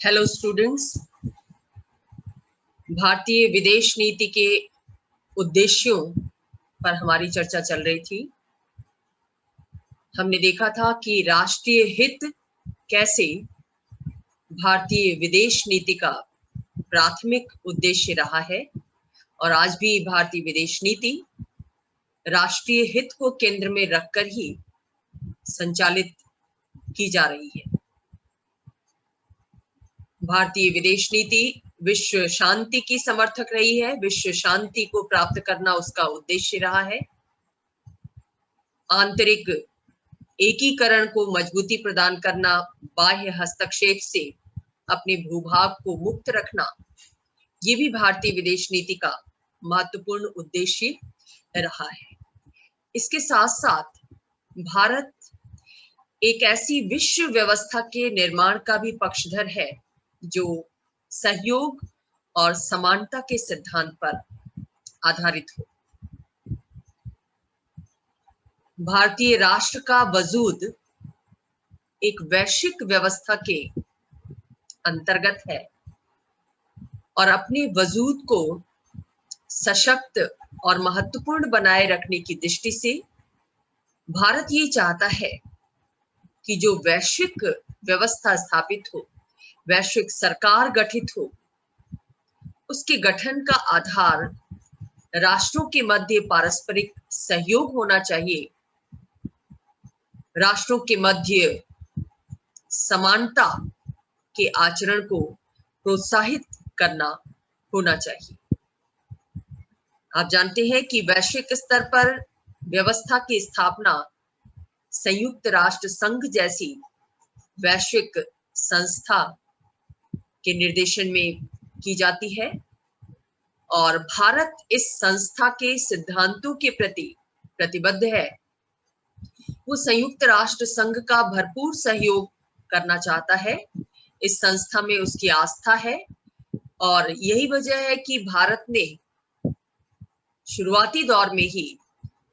Hello students, भारतीय विदेश नीति के उद्देश्यों पर हमारी चर्चा चल रही थी। हमने देखा था कि राष्ट्रीय हित कैसे भारतीय विदेश नीति का प्राथमिक उद्देश्य रहा है और आज भी भारतीय विदेश नीति राष्ट्रीय हित को केंद्र में रखकर ही संचालित की जा रही है। भारतीय विदेश नीति विश्व शांति की समर्थक रही है। विश्व शांति को प्राप्त करना उसका उद्देश्य रहा है। आंतरिक एकीकरण को मजबूती प्रदान करना, बाह्य हस्तक्षेप से अपने भूभाग को मुक्त रखना, ये भी भारतीय विदेश नीति का महत्वपूर्ण उद्देश्य रहा है। इसके साथ साथ भारत एक ऐसी विश्व व्यवस्था के निर्माण का भी पक्षधर है जो सहयोग और समानता के सिद्धांत पर आधारित हो। भारतीय राष्ट्र का वजूद एक वैश्विक व्यवस्था के अंतर्गत है और अपने वजूद को सशक्त और महत्वपूर्ण बनाए रखने की दृष्टि से भारत ये चाहता है कि जो वैश्विक व्यवस्था स्थापित हो, वैश्विक सरकार गठित हो, उसके गठन का आधार राष्ट्रों के मध्य पारस्परिक सहयोग होना चाहिए। राष्ट्रों के मध्य समानता के आचरण को प्रोत्साहित करना होना चाहिए। आप जानते हैं कि वैश्विक स्तर पर व्यवस्था की स्थापना संयुक्त राष्ट्र संघ जैसी वैश्विक संस्था के निर्देशन में की जाती है और भारत इस संस्था के सिद्धांतों के प्रति प्रतिबद्ध है। वो संयुक्त राष्ट्र संघ का भरपूर सहयोग करना चाहता है। इस संस्था में उसकी आस्था है और यही वजह है कि भारत ने शुरुआती दौर में ही,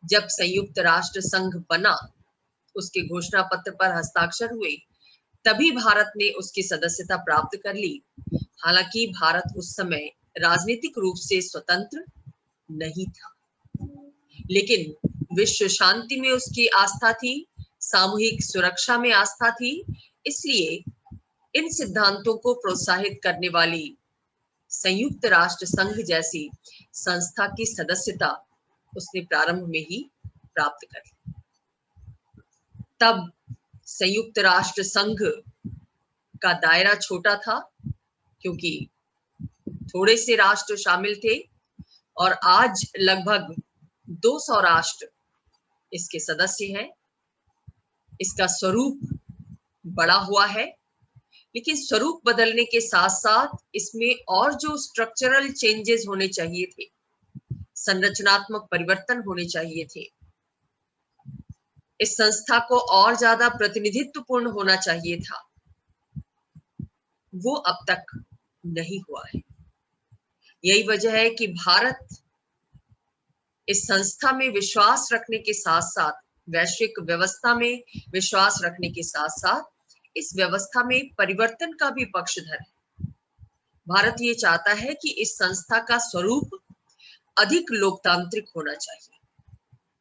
जब संयुक्त राष्ट्र संघ बना, उसके घोषणा पत्र पर हस्ताक्षर हुए, तभी भारत ने उसकी सदस्यता प्राप्त कर ली। हालांकि भारत उस समय राजनीतिक रूप से स्वतंत्र नहीं था, लेकिन विश्व शांति में उसकी आस्था थी, सामूहिक सुरक्षा में आस्था थी। इसलिए इन सिद्धांतों को प्रोत्साहित करने वाली संयुक्त राष्ट्र संघ जैसी संस्था की सदस्यता उसने प्रारंभ में ही प्राप्त कर ली। तब संयुक्त राष्ट्र संघ का दायरा छोटा था क्योंकि थोड़े से राष्ट्र शामिल थे और आज लगभग 200 राष्ट्र इसके सदस्य हैं। इसका स्वरूप बड़ा हुआ है, लेकिन स्वरूप बदलने के साथ साथ इसमें और जो स्ट्रक्चरल चेंजेस होने चाहिए थे, संरचनात्मक परिवर्तन होने चाहिए थे, इस संस्था को और ज्यादा प्रतिनिधित्वपूर्ण होना चाहिए था, वो अब तक नहीं हुआ है। यही वजह है कि भारत इस संस्था में विश्वास रखने के साथ साथ, वैश्विक व्यवस्था में विश्वास रखने के साथ साथ, इस व्यवस्था में परिवर्तन का भी पक्षधर है। भारत ये चाहता है कि इस संस्था का स्वरूप अधिक लोकतांत्रिक होना चाहिए।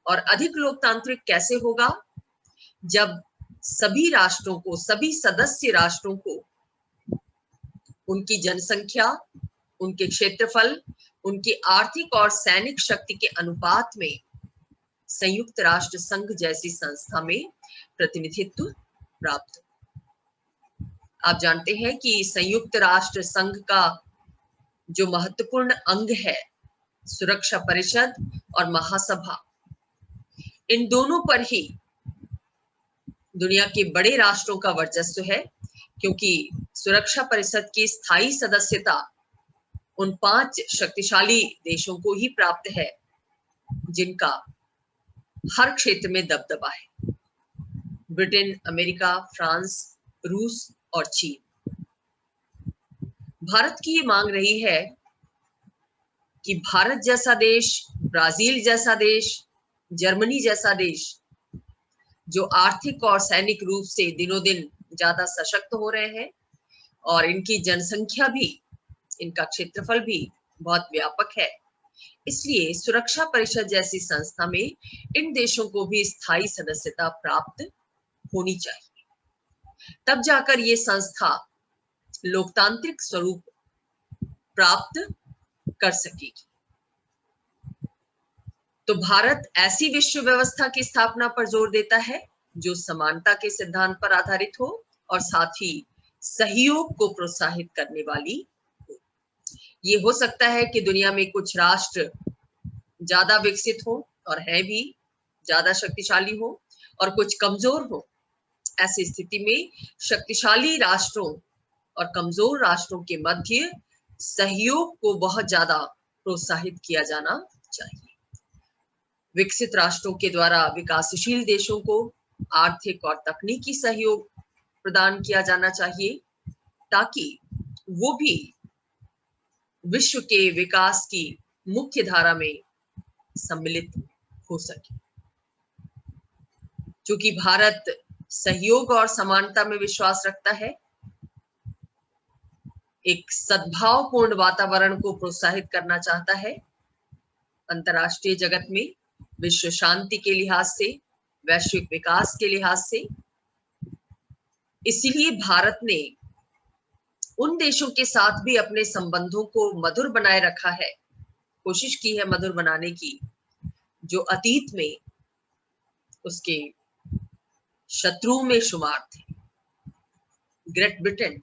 और अधिक लोकतांत्रिक कैसे होगा? जब सभी राष्ट्रों को, सभी सदस्य राष्ट्रों को उनकी जनसंख्या, उनके क्षेत्रफल, उनकी आर्थिक और सैनिक शक्ति के अनुपात में संयुक्त राष्ट्र संघ जैसी संस्था में प्रतिनिधित्व प्राप्त हो। आप जानते हैं कि संयुक्त राष्ट्र संघ का जो महत्वपूर्ण अंग है, सुरक्षा परिषद और महासभा, इन दोनों पर ही दुनिया के बड़े राष्ट्रों का वर्चस्व है, क्योंकि सुरक्षा परिषद की स्थायी सदस्यता उन 5 शक्तिशाली देशों को ही प्राप्त है जिनका हर क्षेत्र में दबदबा है: ब्रिटेन, अमेरिका, फ्रांस, रूस और चीन। भारत की ये मांग रही है कि भारत जैसा देश, ब्राजील जैसा देश, जर्मनी जैसा देश, जो आर्थिक और सैनिक रूप से दिनों दिन ज्यादा सशक्त हो रहे हैं और इनकी जनसंख्या भी, इनका क्षेत्रफल भी बहुत व्यापक है। इसलिए सुरक्षा परिषद जैसी संस्था में इन देशों को भी स्थायी सदस्यता प्राप्त होनी चाहिए, तब जाकर ये संस्था लोकतांत्रिक स्वरूप प्राप्त कर सकेगी। तो भारत ऐसी विश्व व्यवस्था की स्थापना पर जोर देता है जो समानता के सिद्धांत पर आधारित हो और साथ ही सहयोग को प्रोत्साहित करने वाली हो। ये हो सकता है कि दुनिया में कुछ राष्ट्र ज्यादा विकसित हो और है भी ज्यादा शक्तिशाली हो, और कुछ कमजोर हो। ऐसी स्थिति में शक्तिशाली राष्ट्रों और कमजोर राष्ट्रों के मध्य सहयोग को बहुत ज्यादा प्रोत्साहित किया जाना चाहिए। विकसित राष्ट्रों के द्वारा विकासशील देशों को आर्थिक और तकनीकी सहयोग प्रदान किया जाना चाहिए, ताकि वो भी विश्व के विकास की मुख्य धारा में सम्मिलित हो सके। चूंकि भारत सहयोग और समानता में विश्वास रखता है, एक सद्भावपूर्ण वातावरण को प्रोत्साहित करना चाहता है, अंतरराष्ट्रीय जगत में विश्व शांति के लिहाज से, वैश्विक विकास के लिहाज से, इसीलिए भारत ने उन देशों के साथ भी अपने संबंधों को मधुर बनाए रखा है, कोशिश की है मधुर बनाने की, जो अतीत में उसके शत्रु में शुमार थे। ग्रेट ब्रिटेन,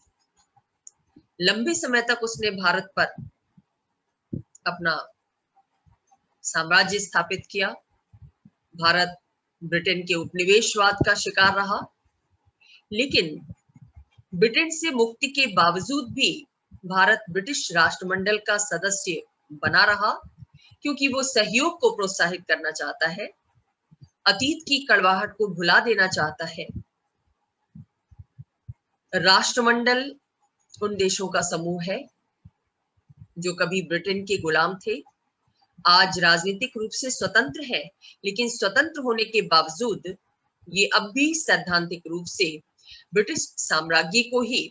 लंबे समय तक उसने भारत पर अपना साम्राज्य स्थापित किया। भारत ब्रिटेन के उपनिवेशवाद का शिकार रहा, लेकिन ब्रिटेन से मुक्ति के बावजूद भी भारत ब्रिटिश राष्ट्रमंडल का सदस्य बना रहा, क्योंकि वो सहयोग को प्रोत्साहित करना चाहता है, अतीत की कड़वाहट को भुला देना चाहता है। राष्ट्रमंडल उन देशों का समूह है जो कभी ब्रिटेन के गुलाम थे, आज राजनीतिक रूप से स्वतंत्र है, लेकिन स्वतंत्र होने के बावजूद ये अब भी सैद्धांतिक रूप से ब्रिटिश साम्राज्य को ही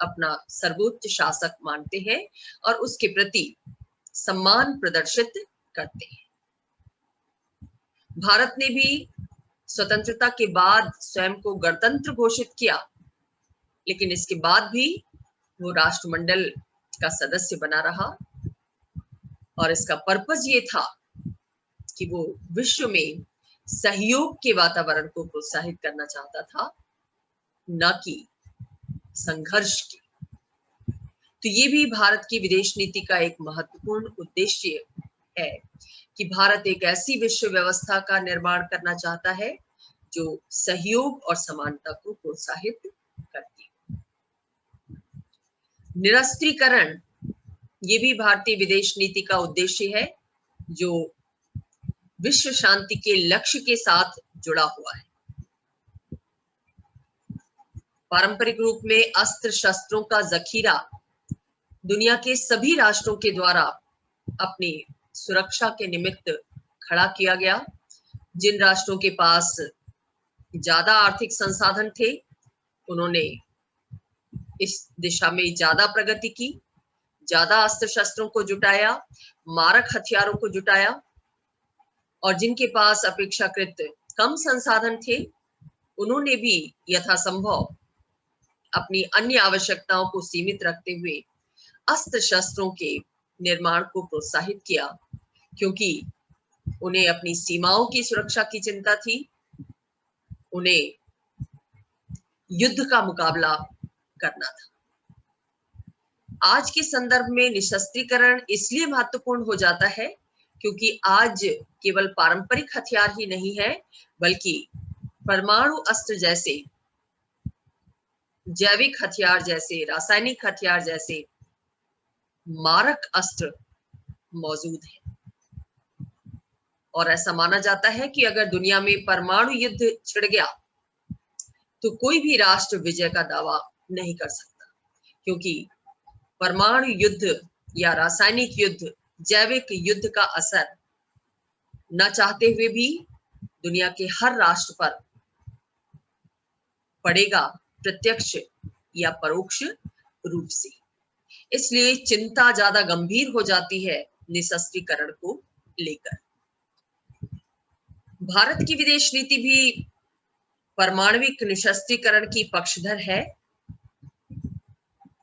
अपना सर्वोच्च शासक मानते हैं और उसके प्रति सम्मान प्रदर्शित करते हैं। भारत ने भी स्वतंत्रता के बाद स्वयं को गणतंत्र घोषित किया, लेकिन इसके बाद भी वो राष्ट्रमंडल का सदस्य बना रहा, और इसका पर्पस ये था कि वो विश्व में सहयोग के वातावरण को प्रोत्साहित करना चाहता था, न कि संघर्ष की। तो ये भी भारत की विदेश नीति का एक महत्वपूर्ण उद्देश्य है कि भारत एक ऐसी विश्व व्यवस्था का निर्माण करना चाहता है जो सहयोग और समानता को प्रोत्साहित करती है। निरस्त्रीकरण, ये भी भारतीय विदेश नीति का उद्देश्य है जो विश्व शांति के लक्ष्य के साथ जुड़ा हुआ है। पारंपरिक रूप में अस्त्र शस्त्रों का जखीरा दुनिया के सभी राष्ट्रों के द्वारा अपनी सुरक्षा के निमित्त खड़ा किया गया। जिन राष्ट्रों के पास ज्यादा आर्थिक संसाधन थे, उन्होंने इस दिशा में ज्यादा प्रगति की, ज्यादा अस्त्र शस्त्रों को जुटाया, मारक हथियारों को जुटाया, और जिनके पास अपेक्षाकृत कम संसाधन थे, उन्होंने भी यथासंभव अपनी अन्य आवश्यकताओं को सीमित रखते हुए अस्त्र शस्त्रों के निर्माण को प्रोत्साहित किया, क्योंकि उन्हें अपनी सीमाओं की सुरक्षा की चिंता थी, उन्हें युद्ध का मुकाबला करना था। आज के संदर्भ में निशस्त्रीकरण इसलिए महत्वपूर्ण हो जाता है क्योंकि आज केवल पारंपरिक हथियार ही नहीं है, बल्कि परमाणु अस्त्र जैसे, जैविक हथियार जैसे, रासायनिक हथियार जैसे मारक अस्त्र मौजूद है। और ऐसा माना जाता है कि अगर दुनिया में परमाणु युद्ध छिड़ गया तो कोई भी राष्ट्र विजय का दावा नहीं कर सकता, क्योंकि परमाणु युद्ध या रासायनिक युद्ध, जैविक युद्ध का असर न चाहते हुए भी दुनिया के हर राष्ट्र पर पड़ेगा, प्रत्यक्ष या परोक्ष रूप से। इसलिए चिंता ज्यादा गंभीर हो जाती है निशस्त्रीकरण को लेकर। भारत की विदेश नीति भी परमाणविक निशस्त्रीकरण की पक्षधर है।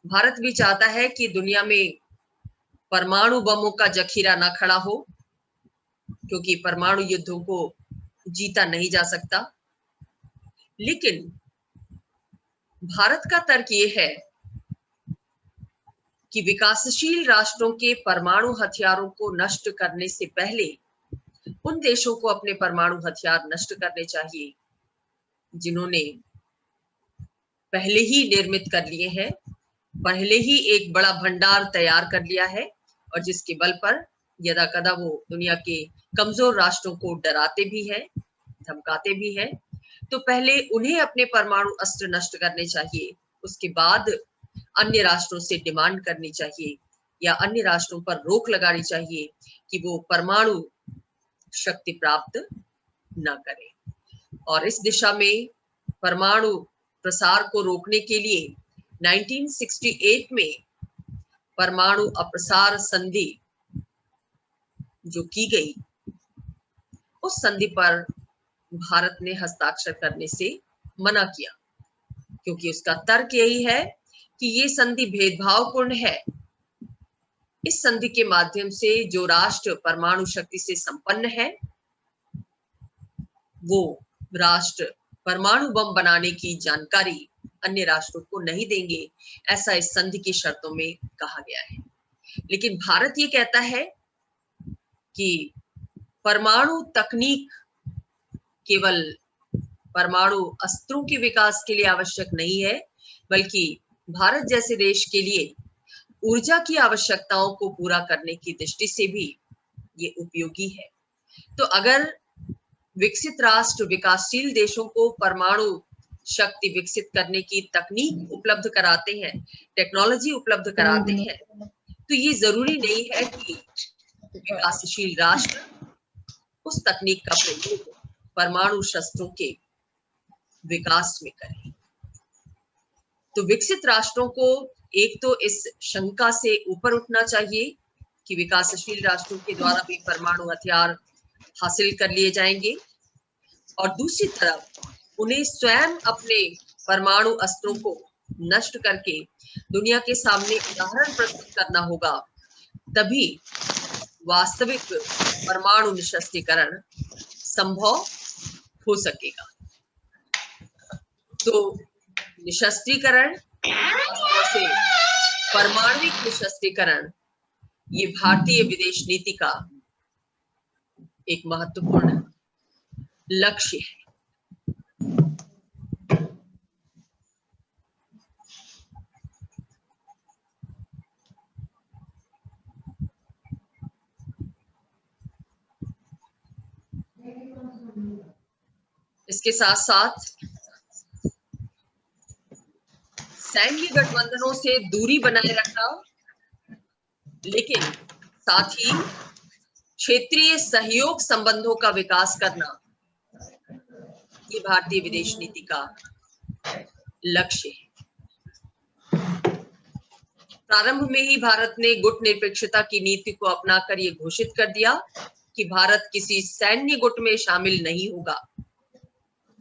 भारत भी चाहता है कि दुनिया में परमाणु बमों का जखीरा न खड़ा हो, क्योंकि परमाणु युद्धों को जीता नहीं जा सकता। लेकिन भारत का तर्क यह है कि विकासशील राष्ट्रों के परमाणु हथियारों को नष्ट करने से पहले उन देशों को अपने परमाणु हथियार नष्ट करने चाहिए जिन्होंने पहले ही निर्मित कर लिए हैं, पहले ही एक बड़ा भंडार तैयार कर लिया है, और जिसके बल पर यदा कदा वो दुनिया के कमजोर राष्ट्रों को डराते भी हैं, धमकाते भी हैं। तो पहले उन्हें अपने परमाणु अस्त्र नष्ट करने चाहिए, उसके बाद अन्य राष्ट्रों से डिमांड करनी चाहिए या अन्य राष्ट्रों पर रोक लगानी चाहिए कि वो परमाणु शक्ति प्राप्त न करें। और इस दिशा में परमाणु प्रसार को रोकने के लिए 1968 में परमाणु अप्रसार संधि जो की गई, उस संधि पर भारत ने हस्ताक्षर करने से मना किया, क्योंकि उसका तर्क यही है कि ये संधि भेदभावपूर्ण है। इस संधि के माध्यम से जो राष्ट्र परमाणु शक्ति से संपन्न है, वो राष्ट्र परमाणु बम बनाने की जानकारी अन्य राष्ट्रों को नहीं देंगे, ऐसा इस संधि की शर्तों में कहा गया है। लेकिन भारत ये कहता है कि परमाणु तकनीक केवल परमाणु अस्त्रों के विकास के लिए आवश्यक नहीं है, बल्कि भारत जैसे देश के लिए ऊर्जा की आवश्यकताओं को पूरा करने की दृष्टि से भी ये उपयोगी है। तो अगर विकसित राष्ट्र विकासशील देशों को परमाणु शक्ति विकसित करने की तकनीक उपलब्ध कराते हैं, टेक्नोलॉजी उपलब्ध कराते हैं, तो ये जरूरी नहीं है कि विकासशील राष्ट्र उस तकनीक का प्रयोग परमाणु शस्त्रों के विकास में करें। तो विकसित राष्ट्रों को एक तो इस शंका से ऊपर उठना चाहिए कि विकासशील राष्ट्रों के द्वारा भी परमाणु हथियार हासिल कर लिए जाएंगे, और दूसरी तरफ उन्हें स्वयं अपने परमाणु अस्त्रों को नष्ट करके दुनिया के सामने उदाहरण प्रस्तुत करना होगा, तभी वास्तविक परमाणु निशस्त्रीकरण संभव हो सकेगा। तो निशस्त्रीकरण, खासतौर से परमाणविक निशस्त्रीकरण, ये भारतीय विदेश नीति का एक महत्वपूर्ण लक्ष्य है। इसके साथ साथ सैन्य गठबंधनों से दूरी बनाए रखना, लेकिन साथ ही क्षेत्रीय सहयोग संबंधों का विकास करना, ये भारतीय विदेश नीति का लक्ष्य है। प्रारंभ में ही भारत ने गुट निरपेक्षता की नीति को अपनाकर ये घोषित कर दिया कि भारत किसी सैन्य गुट में शामिल नहीं होगा।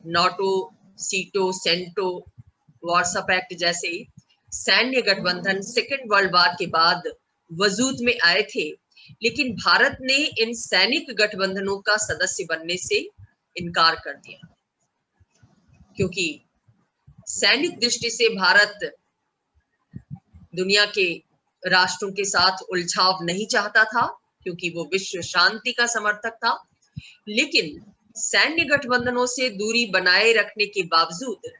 नाटो, सीटो, सेंटो, वार्सा पैक्ट जैसे सैन्य गठबंधन सेकेंड वर्ल्ड वॉर के बाद वजूद में आए थे, लेकिन भारत ने इन सैनिक गठबंधनों का सदस्य बनने से इनकार कर दिया, क्योंकि सैनिक दृष्टि से भारत दुनिया के राष्ट्रों के साथ उलझाव नहीं चाहता था, क्योंकि वो विश्व शांति का समर्थक था। लेकिन सैन्य गठबंधनों से दूरी बनाए रखने के बावजूद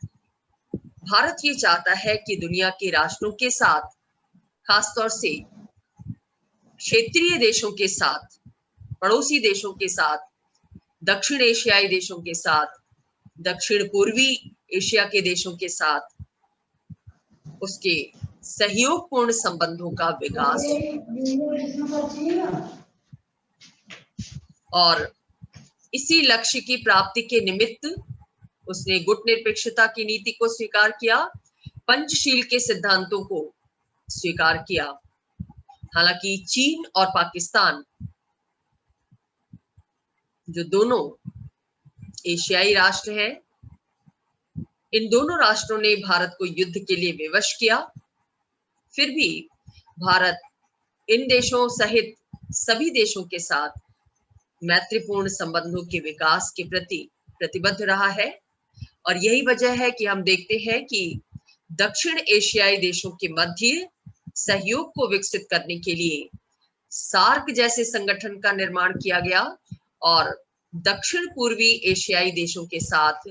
भारत ये चाहता है कि दुनिया के राष्ट्रों के साथ, खासतौर से क्षेत्रीय देशों के साथ, पड़ोसी देशों के साथ, दक्षिण एशियाई देशों के साथ, दक्षिण पूर्वी एशिया के देशों के साथ उसके सहयोगपूर्ण संबंधों का विकास और इसी लक्ष्य की प्राप्ति के निमित्त उसने गुट निरपेक्षता की नीति को स्वीकार किया, पंचशील के सिद्धांतों को स्वीकार किया। हालांकि चीन और पाकिस्तान, जो दोनों एशियाई राष्ट्र हैं, इन दोनों राष्ट्रों ने भारत को युद्ध के लिए विवश किया। फिर भी भारत इन देशों सहित सभी देशों के साथ मैत्रीपूर्ण संबंधों के विकास के प्रति प्रतिबद्ध रहा है। और यही वजह है कि हम देखते हैं कि दक्षिण एशियाई देशों के मध्य सहयोग को विकसित करने के लिए सार्क जैसे संगठन का निर्माण किया गया और दक्षिण पूर्वी एशियाई देशों के साथ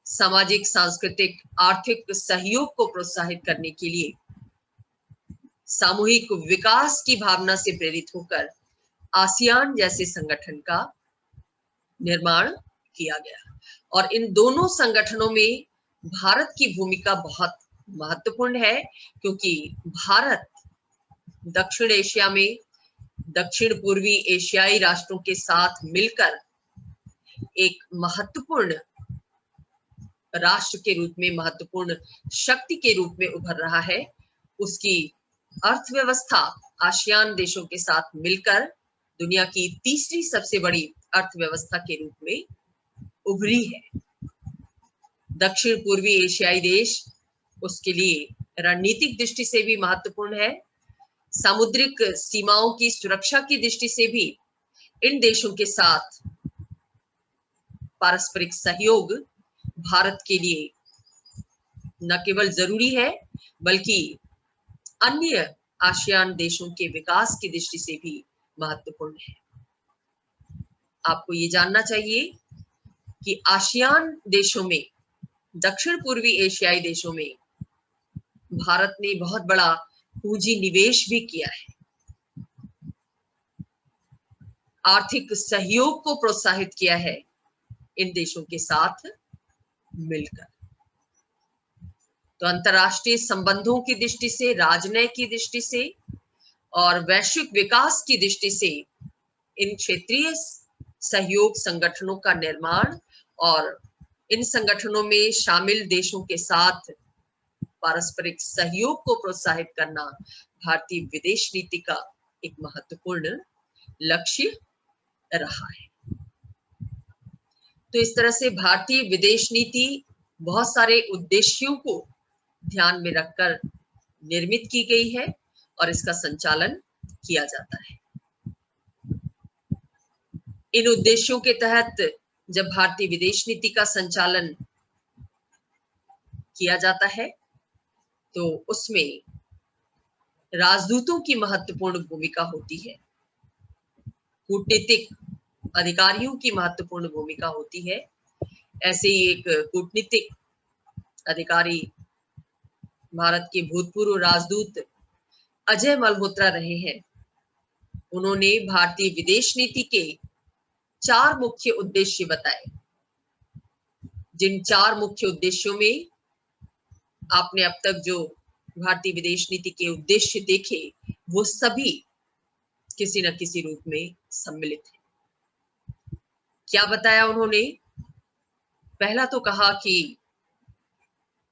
सामाजिक, सांस्कृतिक, आर्थिक सहयोग को प्रोत्साहित करने के लिए सामूहिक विकास की भावना से प्रेरित होकर आसियान जैसे संगठन का निर्माण किया गया। और इन दोनों संगठनों में भारत की भूमिका बहुत महत्वपूर्ण है, क्योंकि भारत दक्षिण एशिया में दक्षिण पूर्वी एशियाई राष्ट्रों के साथ मिलकर एक महत्वपूर्ण राष्ट्र के रूप में, महत्वपूर्ण शक्ति के रूप में उभर रहा है। उसकी अर्थव्यवस्था आसियान देशों के साथ मिलकर दुनिया की तीसरी सबसे बड़ी अर्थव्यवस्था के रूप में उभरी है। दक्षिण पूर्वी एशियाई देश उसके लिए रणनीतिक दृष्टि से भी महत्वपूर्ण है। सामुद्रिक सीमाओं की सुरक्षा की दृष्टि से भी इन देशों के साथ पारस्परिक सहयोग भारत के लिए न केवल जरूरी है, बल्कि अन्य आसियान देशों के विकास की दृष्टि से भी महत्वपूर्ण है। आपको ये जानना चाहिए कि आसियान देशों में, दक्षिण पूर्वी एशियाई देशों में भारत ने बहुत बड़ा पूंजी निवेश भी किया है, आर्थिक सहयोग को प्रोत्साहित किया है इन देशों के साथ मिलकर। तो अंतर्राष्ट्रीय संबंधों की दृष्टि से, राजनय की दृष्टि से और वैश्विक विकास की दृष्टि से इन क्षेत्रीय सहयोग संगठनों का निर्माण और इन संगठनों में शामिल देशों के साथ पारस्परिक सहयोग को प्रोत्साहित करना भारतीय विदेश नीति का एक महत्वपूर्ण लक्ष्य रहा है। तो इस तरह से भारतीय विदेश नीति बहुत सारे उद्देश्यों को ध्यान में रखकर निर्मित की गई है और इसका संचालन किया जाता है। इन उद्देश्यों के तहत जब भारतीय विदेश नीति का संचालन किया जाता है तो उसमें राजदूतों की महत्वपूर्ण भूमिका होती है, कूटनीतिक अधिकारियों की महत्वपूर्ण भूमिका होती है। ऐसे ही एक कूटनीतिक अधिकारी भारत के भूतपूर्व राजदूत अजय मल्होत्रा रहे हैं। उन्होंने भारतीय विदेश नीति के 4 मुख्य उद्देश्य बताए। जिन 4 मुख्य उद्देश्यों में आपने अब तक जो भारतीय विदेश नीति के उद्देश्य देखे, वो सभी किसी न किसी रूप में सम्मिलित हैं। क्या बताया उन्होंने? पहला तो कहा कि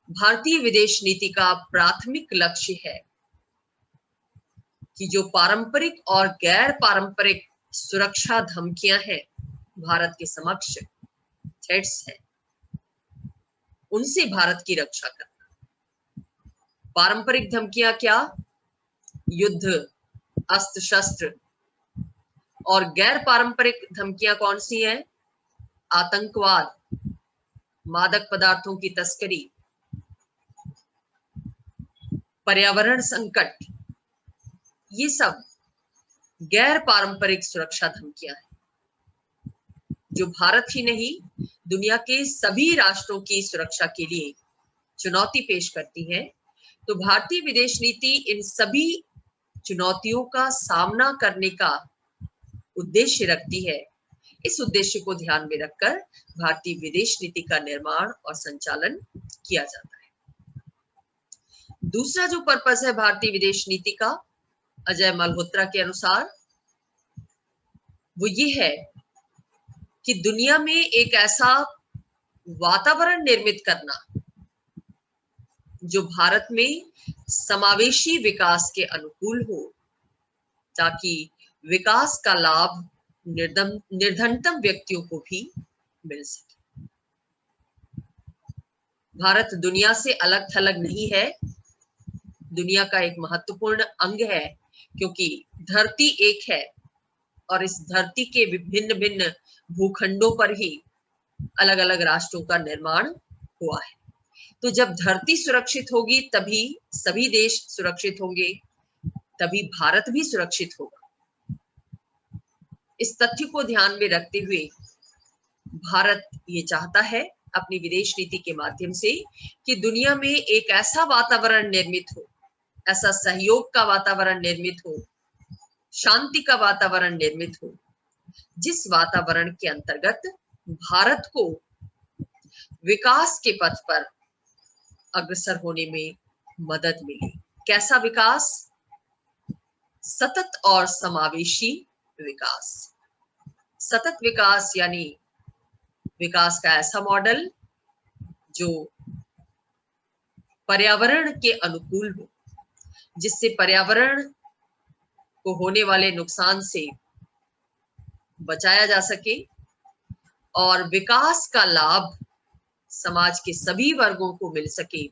भारतीय विदेश नीति का प्राथमिक लक्ष्य है कि जो पारंपरिक और गैर पारंपरिक सुरक्षा धमकियां हैं भारत के समक्ष, थ्रेट्स हैं, उनसे भारत की रक्षा करना। पारंपरिक धमकियां क्या? युद्ध, अस्त्र शस्त्र। और गैर पारंपरिक धमकियां कौन सी हैं? आतंकवाद, मादक पदार्थों की तस्करी, पर्यावरण संकट। ये सब गैर पारंपरिक सुरक्षा धमकियां हैं जो भारत ही नहीं, दुनिया के सभी राष्ट्रों की सुरक्षा के लिए चुनौती पेश करती हैं। तो भारतीय विदेश नीति इन सभी चुनौतियों का सामना करने का उद्देश्य रखती है। इस उद्देश्य को ध्यान में रखकर भारतीय विदेश नीति का निर्माण और संचालन किया जाता है। दूसरा जो पर्पस है भारतीय विदेश नीति का, अजय मल्होत्रा के अनुसार, वो ये है कि दुनिया में एक ऐसा वातावरण निर्मित करना जो भारत में समावेशी विकास के अनुकूल हो, ताकि विकास का लाभ निर्धनतम व्यक्तियों को भी मिल सके। भारत दुनिया से अलग थलग नहीं है, दुनिया का एक महत्वपूर्ण अंग है, क्योंकि धरती एक है और इस धरती के विभिन्न भिन्न भूखंडों पर ही अलग अलग राष्ट्रों का निर्माण हुआ है। तो जब धरती सुरक्षित होगी तभी सभी देश सुरक्षित होंगे, तभी भारत भी सुरक्षित होगा। इस तथ्य को ध्यान में रखते हुए भारत ये चाहता है अपनी विदेश नीति के माध्यम से कि दुनिया में एक ऐसा वातावरण निर्मित हो, ऐसा सहयोग का वातावरण निर्मित हो, शांति का वातावरण निर्मित हो, जिस वातावरण के अंतर्गत भारत को विकास के पथ पर अग्रसर होने में मदद मिले। कैसा विकास? सतत और समावेशी विकास। सतत विकास यानी विकास का ऐसा मॉडल जो पर्यावरण के अनुकूल हो, जिससे पर्यावरण को होने वाले नुकसान से बचाया जा सके और विकास का लाभ समाज के सभी वर्गों को मिल सके,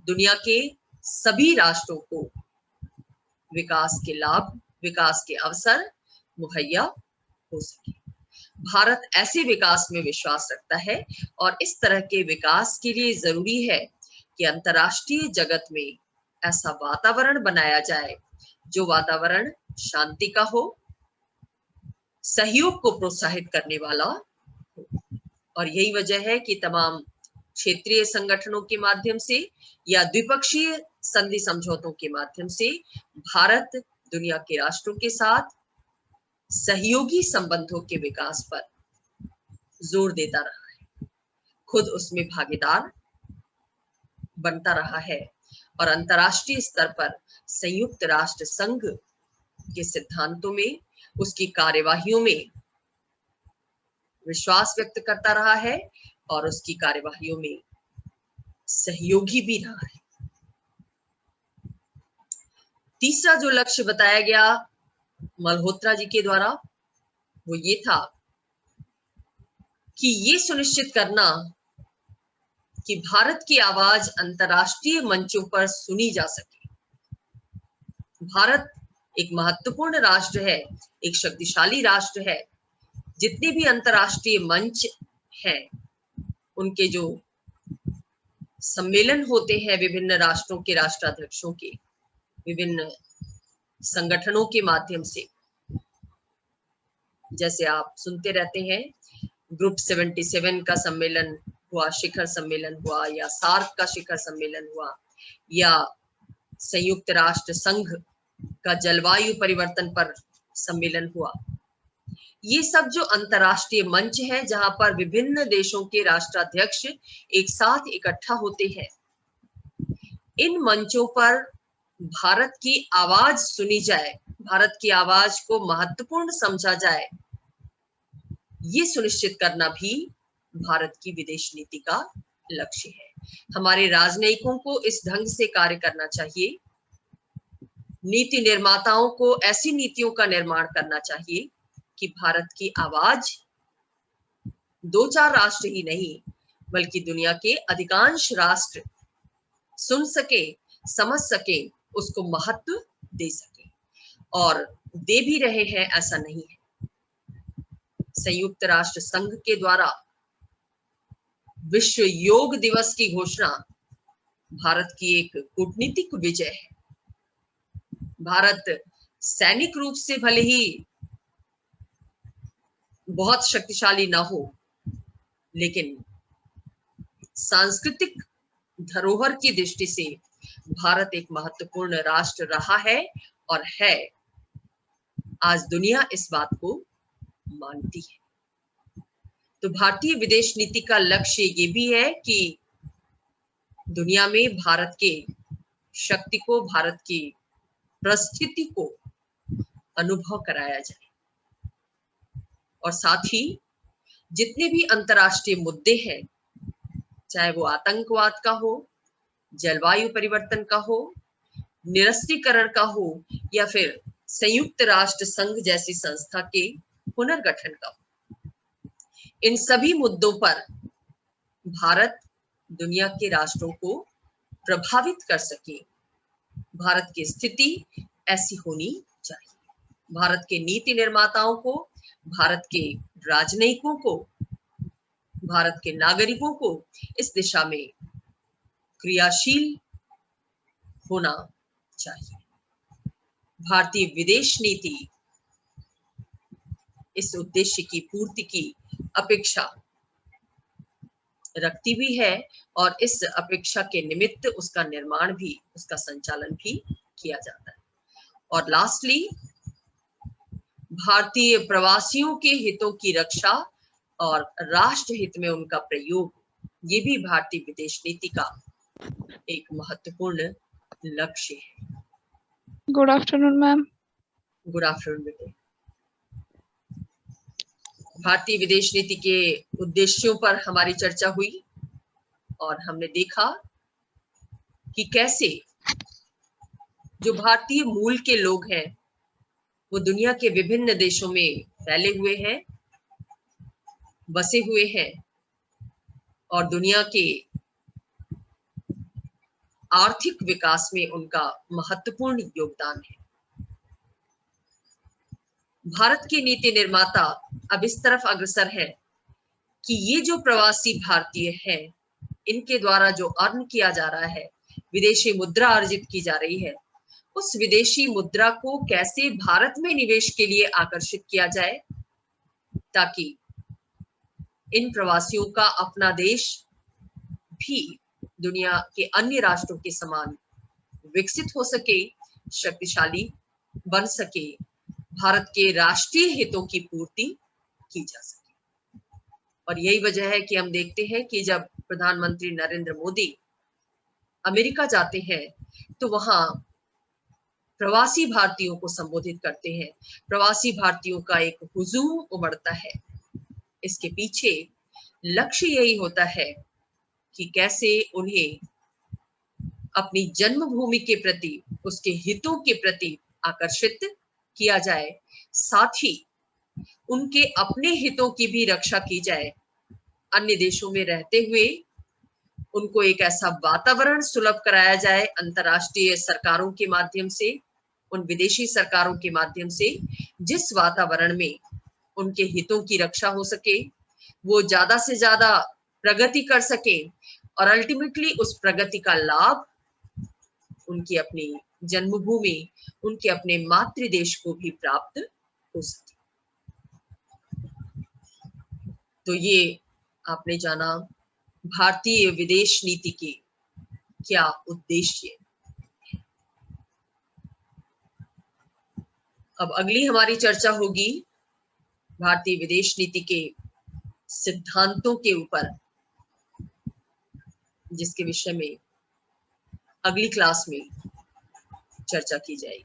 दुनिया के सभी राष्ट्रों को विकास के लाभ, विकास के अवसर मुहैया हो सके। भारत ऐसे विकास में विश्वास रखता है और इस तरह के विकास के लिए जरूरी है कि अंतर्राष्ट्रीय जगत में ऐसा वातावरण बनाया जाए जो वातावरण शांति का हो, सहयोग को प्रोत्साहित करने वाला हो। और यही वजह है कि तमाम क्षेत्रीय संगठनों के माध्यम से या द्विपक्षीय संधि समझौतों के माध्यम से भारत दुनिया के राष्ट्रों के साथ सहयोगी संबंधों के विकास पर जोर देता रहा है, खुद उसमें भागीदार बनता रहा है और अंतर्राष्ट्रीय स्तर पर संयुक्त राष्ट्र संघ के सिद्धांतों में, उसकी कार्यवाहियों में विश्वास व्यक्त करता रहा है और उसकी कार्यवाहियों में सहयोगी भी रहा है। तीसरा जो लक्ष्य बताया गया मल्होत्रा जी के द्वारा वो ये था कि ये सुनिश्चित करना कि भारत की आवाज अंतर्राष्ट्रीय मंचों पर सुनी जा सके। भारत एक महत्वपूर्ण राष्ट्र है, एक शक्तिशाली राष्ट्र है। जितने भी अंतर्राष्ट्रीय मंच हैं, उनके जो सम्मेलन होते हैं विभिन्न राष्ट्रों के राष्ट्राध्यक्षों के, विभिन्न संगठनों के माध्यम से, जैसे आप सुनते रहते हैं ग्रुप 77 का सम्मेलन हुआ, शिखर सम्मेलन हुआ, या सार्क का शिखर सम्मेलन हुआ, या संयुक्त राष्ट्र संघ का जलवायु परिवर्तन पर सम्मेलन हुआ। ये सब जो अंतर्राष्ट्रीय मंच है जहां पर विभिन्न देशों के राष्ट्राध्यक्ष एक साथ इकट्ठा होते हैं, इन मंचों पर भारत की आवाज सुनी जाए, भारत की आवाज को महत्वपूर्ण समझा जाए, ये सुनिश्चित करना भी भारत की विदेश नीति का लक्ष्य है। हमारे राजनयिकों को इस ढंग से कार्य करना चाहिए, नीति निर्माताओं को ऐसी नीतियों का निर्माण करना चाहिए कि भारत की आवाज दो चार राष्ट्र ही नहीं बल्कि दुनिया के अधिकांश राष्ट्र सुन सके, समझ सके, उसको महत्व दे सके, और दे भी रहे हैं, ऐसा नहीं है। संयुक्त राष्ट्र संघ के द्वारा विश्व योग दिवस की घोषणा भारत की एक कूटनीतिक विजय है। भारत सैनिक रूप से भले ही बहुत शक्तिशाली ना हो, लेकिन सांस्कृतिक धरोहर की दृष्टि से भारत एक महत्वपूर्ण राष्ट्र रहा है और है। आज दुनिया इस बात को मानती है। तो भारतीय विदेश नीति का लक्ष्य ये भी है कि दुनिया में भारत के शक्ति को, भारत की परिस्थिति को अनुभव कराया जाए, और साथ ही जितने भी अंतर्राष्ट्रीय मुद्दे हैं, चाहे वो आतंकवाद का हो, जलवायु परिवर्तन का हो, निरस्त्रीकरण का हो, या फिर संयुक्त राष्ट्र संघ जैसी संस्था के पुनर्गठन का हो। इन सभी मुद्दों पर भारत दुनिया के राष्ट्रों को प्रभावित कर सके, भारत की स्थिति ऐसी होनी चाहिए। भारत के नीति निर्माताओं को, भारत के राजनयिकों को, भारत के नागरिकों को इस दिशा में क्रियाशील होना चाहिए। भारतीय विदेश नीति इस उद्देश्य की पूर्ति की अपेक्षा रखती भी है और इस अपेक्षा के निमित्त उसका निर्माण भी, उसका संचालन भी किया जाता है। और लास्टली, भारतीय प्रवासियों के हितों की रक्षा और राष्ट्र हित में उनका प्रयोग, ये भी भारतीय विदेश नीति का एक महत्वपूर्ण लक्ष्य है। Good afternoon ma'am. Good afternoon बेटे। भारतीय विदेश नीति के उद्देश्यों पर हमारी चर्चा हुई और हमने देखा कि कैसे जो भारतीय मूल के लोग हैं वो दुनिया के विभिन्न देशों में फैले हुए हैं, बसे हुए हैं और दुनिया के आर्थिक विकास में उनका महत्वपूर्ण योगदान है। भारत के नीति निर्माता अब इस तरफ अग्रसर है कि ये जो प्रवासी भारतीय हैं, इनके द्वारा जो अर्न किया जा रहा है, विदेशी मुद्रा अर्जित की जा रही है, उस विदेशी मुद्रा को कैसे भारत में निवेश के लिए आकर्षित किया जाए ताकि इन प्रवासियों का अपना देश भी दुनिया के अन्य राष्ट्रों के समान विकसित हो सके, शक्तिशाली बन सके, भारत के राष्ट्रीय हितों की पूर्ति की जा सके। और यही वजह है कि हम देखते हैं कि जब प्रधानमंत्री नरेंद्र मोदी अमेरिका जाते हैं तो वहां प्रवासी भारतीयों को संबोधित करते हैं, प्रवासी भारतीयों का एक हुजूम उमड़ता है। इसके पीछे लक्ष्य यही होता है कि कैसे उन्हें अपनी जन्मभूमि के प्रति, उसके हितों के प्रति आकर्षित किया जाए, साथ ही उनके अपने हितों की भी रक्षा की जाए। अन्य देशों में रहते हुए उनको एक ऐसा वातावरण सुलभ कराया जाए अंतर्राष्ट्रीय सरकारों के माध्यम से, उन विदेशी सरकारों के माध्यम से, जिस वातावरण में उनके हितों की रक्षा हो सके, वो ज्यादा से ज्यादा प्रगति कर सके और अल्टीमेटली उस प्रगति का लाभ उनकी अपनी जन्मभूमि, उनके अपने मातृ देश को भी प्राप्त हो सके। तो ये आपने जाना भारतीय विदेश नीति के क्या उद्देश्य। अब अगली हमारी चर्चा होगी भारतीय विदेश नीति के सिद्धांतों के ऊपर, जिसके विषय में अगली क्लास में चर्चा की जाएगी।